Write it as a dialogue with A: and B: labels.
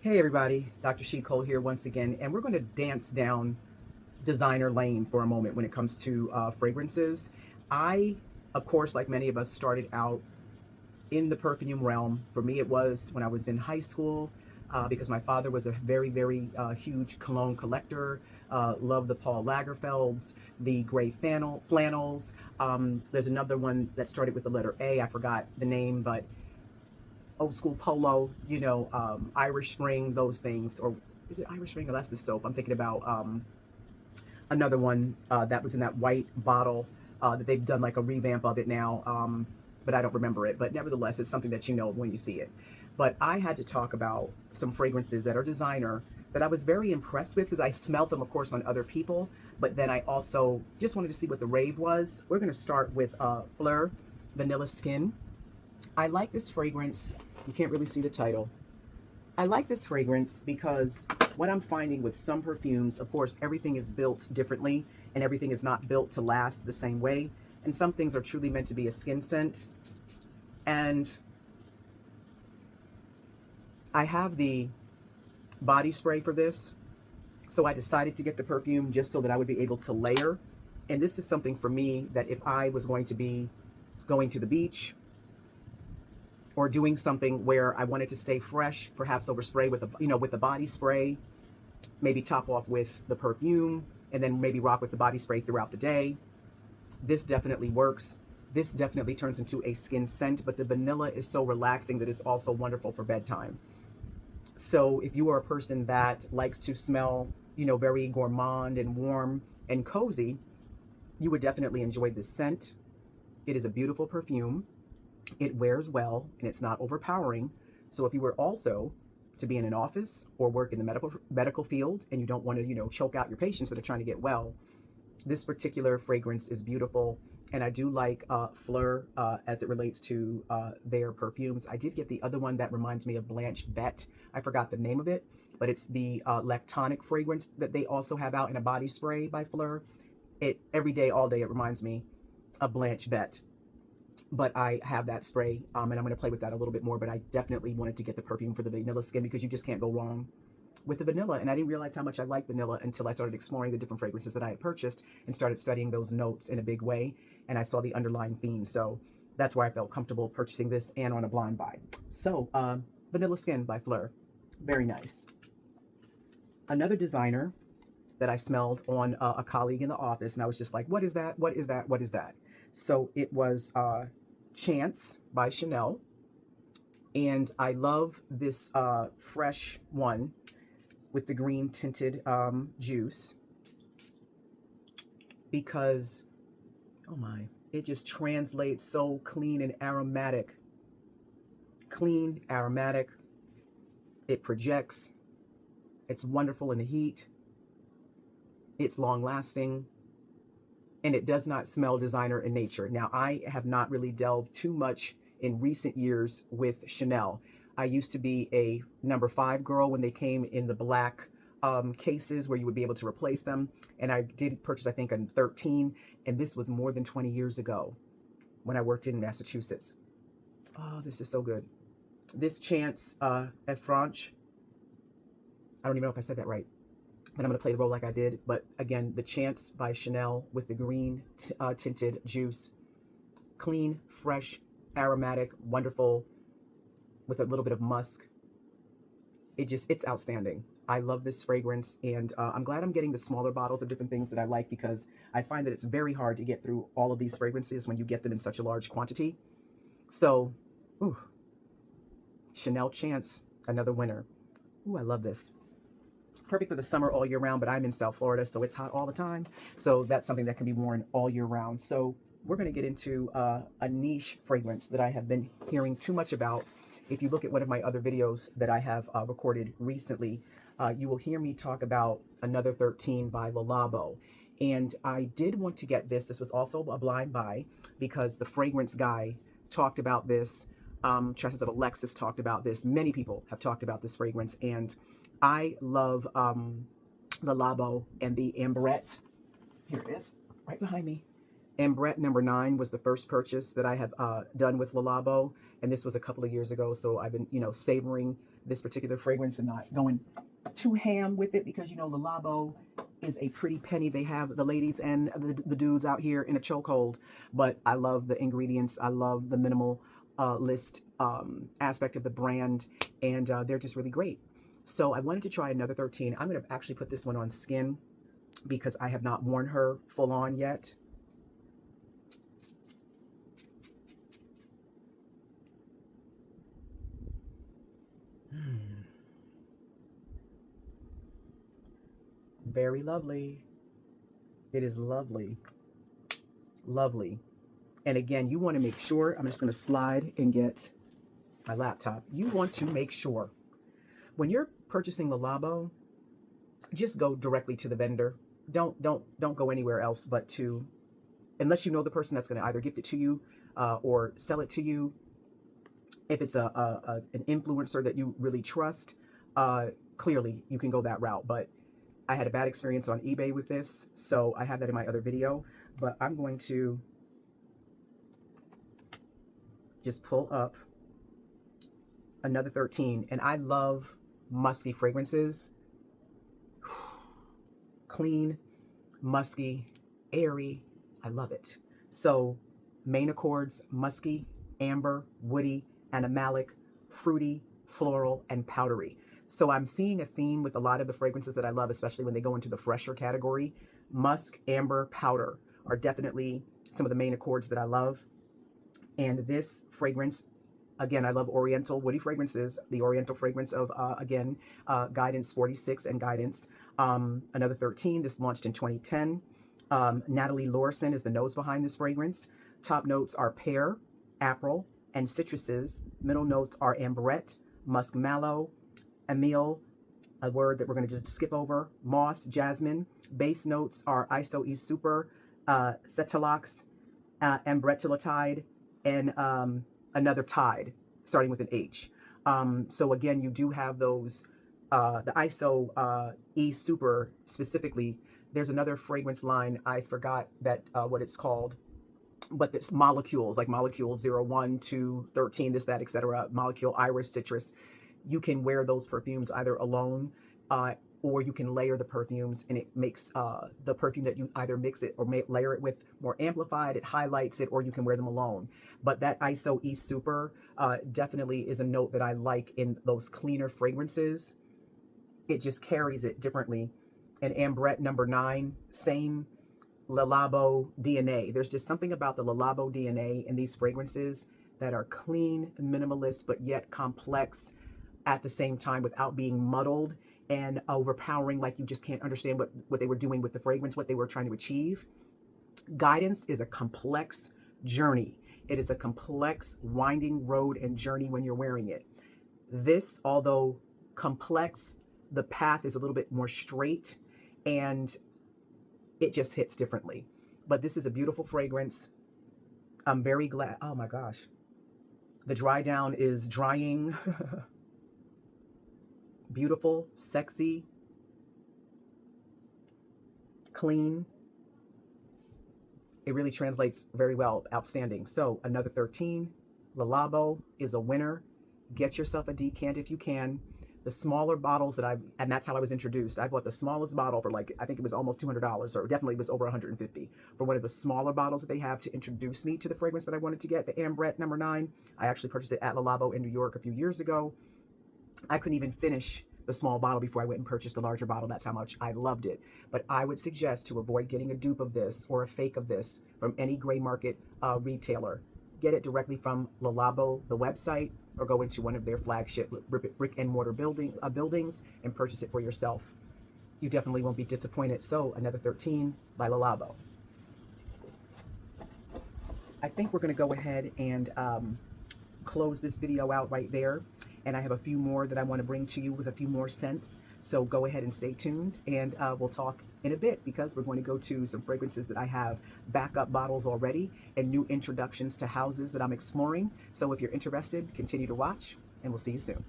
A: Hey everybody, Dr. 𝐂�𝐒 here once again, and we're going to dance down designer lane for a moment when it comes to fragrances. I, of course, like many of us, started out in the perfume realm. For me, it was when I was in high school because my father was a very huge cologne collector, loved the Paul Lagerfelds, the gray flannels. There's another one that started with the letter A. I forgot the name, but old school polo, Irish Spring, those things. Or is it Irish Spring? No, that's the soap. I'm thinking about another one that was in that white bottle that they've done like a revamp of it now, but I don't remember it. But nevertheless, it's something that you know when you see it. But I had to talk about some fragrances that are designer that I was very impressed with because I smelled them, of course, on other people. But then I also just wanted to see what the rave was. We're going to start with Fleur Vanilla Skin. I like this fragrance. You can't really see the title. I like this fragrance because what I'm finding with some perfumes, of course, everything is built differently and everything is not built to last the same way. And some things are truly meant to be a skin scent. And I have the body spray for this. So I decided to get the perfume just so that I would be able to layer. And this is something for me that if I was going to be going to the beach or doing something where I wanted to stay fresh, perhaps overspray with with the body spray, maybe top off with the perfume, and then maybe rock with the body spray throughout the day. This definitely works. This definitely turns into a skin scent, but the vanilla is so relaxing that it's also wonderful for bedtime. So if you are a person that likes to smell, very gourmand and warm and cozy, you would definitely enjoy this scent. It is a beautiful perfume. It wears well and it's not overpowering. So if you were also to be in an office or work in the medical field and you don't want to, choke out your patients that are trying to get well, this particular fragrance is beautiful. And I do like Fleur as it relates to their perfumes. I did get the other one that reminds me of Blanche Bette. I forgot the name of it, but it's the lactonic fragrance that they also have out in a body spray by Fleur. Every day, all day, it reminds me of Blanche Bette. But I have that spray, and I'm going to play with that a little bit more, but I definitely wanted to get the perfume for the vanilla skin because you just can't go wrong with the vanilla. And I didn't realize how much I liked vanilla until I started exploring the different fragrances that I had purchased and started studying those notes in a big way. And I saw the underlying theme. So that's why I felt comfortable purchasing this and on a blind buy. So Vanilla Skin by Fleur. Very nice. Another designer that I smelled on a colleague in the office, and I was just like, what is that? What is that? What is that? So it was Chance by Chanel. And I love this fresh one with the green tinted juice because, oh my, it just translates so clean and aromatic. Clean, aromatic. It projects. It's wonderful in the heat. It's long lasting. And it does not smell designer in nature. Now, I have not really delved too much in recent years with Chanel. I used to be a number 5 girl when they came in the black cases where you would be able to replace them. And I did purchase, I think, a 13. And this was more than 20 years ago when I worked in Massachusetts. Oh, this is so good. This Chance Effranche, I don't even know if I said that right, but I'm going to play the role like I did. But again, the Chance by Chanel with the green tinted juice. Clean, fresh, aromatic, wonderful, with a little bit of musk. It's outstanding. I love this fragrance, and I'm glad I'm getting the smaller bottles of different things that I like because I find that it's very hard to get through all of these fragrances when you get them in such a large quantity. So, ooh, Chanel Chance, another winner. Ooh, I love this. Perfect for the summer all year round, but I'm in South Florida, so it's hot all the time. So that's something that can be worn all year round. So we're going to get into a niche fragrance that I have been hearing too much about. If you look at one of my other videos that I have recorded recently, you will hear me talk about Another 13 by Le Labo. And I did want to get this. This was also a blind buy because the fragrance guy talked about this. Tresses of Alexis talked about this. Many people have talked about this fragrance. And I love Le Labo and the Amberette. Here it is, right behind me. Ambrette number 9 was the first purchase that I have done with Le Labo, and this was a couple of years ago. So I've been, savoring this particular fragrance and not going too ham with it because, Le Labo is a pretty penny. They have the ladies and the dudes out here in a chokehold, but I love the ingredients. I love the minimal list aspect of the brand, and they're just really great. So I wanted to try another 13. I'm going to actually put this one on skin because I have not worn her full on yet. Very lovely. It is lovely. Lovely. And again, you want to make sure, I'm just going to slide and get my laptop. You want to make sure when you're purchasing Le Labo, just go directly to the vendor. Don't go anywhere else but to, unless you know the person that's going to either gift it to you or sell it to you. If it's an influencer that you really trust, clearly you can go that route. But I had a bad experience on eBay with this, so I have that in my other video. But I'm going to just pull up another 13. And I love musky fragrances. Clean, musky, airy. I love it. So main accords, musky, amber, woody, animalic, fruity, floral, and powdery. So I'm seeing a theme with a lot of the fragrances that I love, especially when they go into the fresher category. Musk, amber, powder are definitely some of the main accords that I love. And this fragrance, again, I love Oriental woody fragrances. The Oriental fragrance of, again, Guidance 46 and Guidance. Another 13, this launched in 2010. Natalie Lorison is the nose behind this fragrance. Top notes are pear, April, and citruses. Middle notes are amberette, musk mallow, Emile, a word that we're going to just skip over, moss, jasmine. Base notes are ISO super, cetalox, ambretulotide, and another tide, starting with an H. So again, you do have those, the ISO super specifically. There's another fragrance line, I forgot that what it's called, but it's molecules, like molecules 0, 1, 2, 13, this, that, etc. Molecule, iris, citrus. You can wear those perfumes either alone or you can layer the perfumes, and it makes the perfume that you either mix it or layer it with more amplified, it highlights it, or you can wear them alone. But that ISO super definitely is a note that I like in those cleaner fragrances. It just carries it differently. And Ambrette number 9, same Le Labo DNA. There's just something about the Le Labo DNA in these fragrances that are clean, minimalist, but yet complex at the same time without being muddled and overpowering, like you just can't understand what they were doing with the fragrance, what they were trying to achieve. Guidance is a complex journey. It is a complex, winding road and journey when you're wearing it. This, although complex, the path is a little bit more straight and it just hits differently. But this is a beautiful fragrance. I'm very glad. Oh my gosh. The dry down is drying. Beautiful, sexy, clean. It really translates very well. Outstanding. So another 13. Le Labo is a winner. Get yourself a decant if you can. The smaller bottles that and that's how I was introduced. I bought the smallest bottle for I think it was almost $200, or definitely it was over $150 for one of the smaller bottles that they have to introduce me to the fragrance that I wanted to get, the Ambrette number 9. I actually purchased it at Le Labo in New York a few years ago. I couldn't even finish the small bottle before I went and purchased the larger bottle. That's how much I loved it. But I would suggest to avoid getting a dupe of this or a fake of this from any gray market retailer. Get it directly from Le Labo, the website, or go into one of their flagship brick and mortar buildings and purchase it for yourself. You definitely won't be disappointed. So another 13 by Le Labo. I think we're going to go ahead and close this video out right there. And I have a few more that I want to bring to you with a few more scents. So go ahead and stay tuned, and we'll talk in a bit, because we're going to go to some fragrances that I have backup bottles already and new introductions to houses that I'm exploring. So if you're interested, continue to watch, and we'll see you soon.